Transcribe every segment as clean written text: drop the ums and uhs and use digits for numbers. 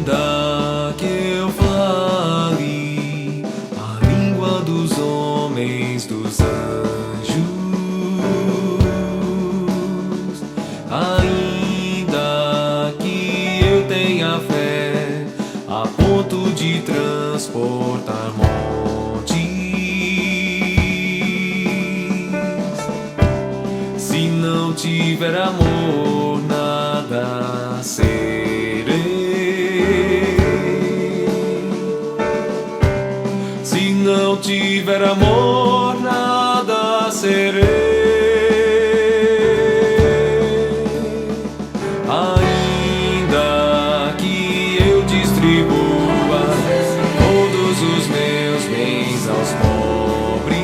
Ainda que eu fale a língua dos homens, dos anjos, ainda que eu tenha fé a ponto de transportar montes, se não tiver amor, nada serei. Se não tiver amor, nada serei. Ainda que eu distribua todos os meus bens aos pobres,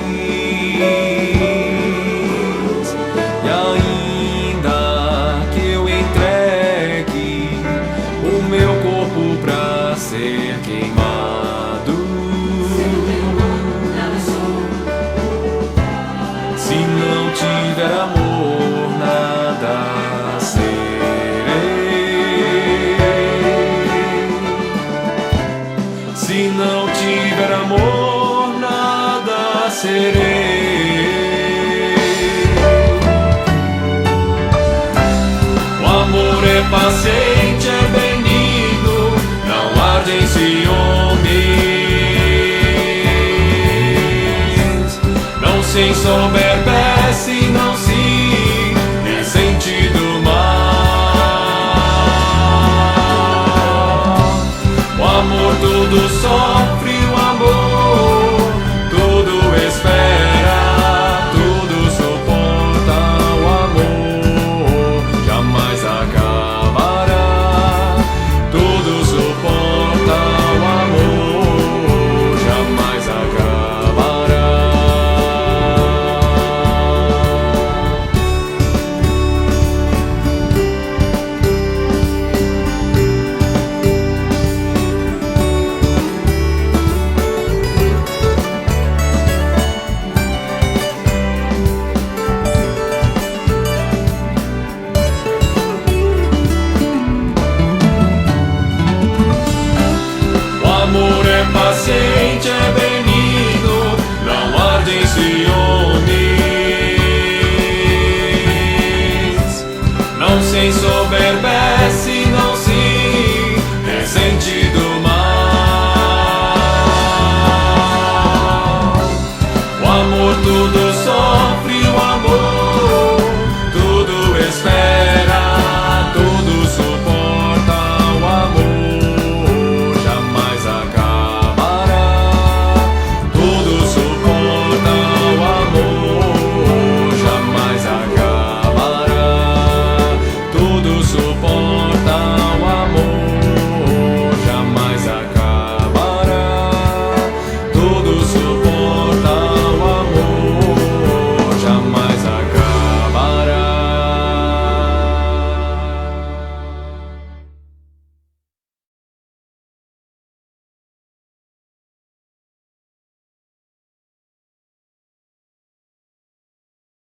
e ainda que eu entregue o meu corpo pra ser queimado, se não tiver amor, nada serei. Se não tiver amor, nada serei. O amor é paciente, é benigno, não arde em ciúmes, não se ensoberbece,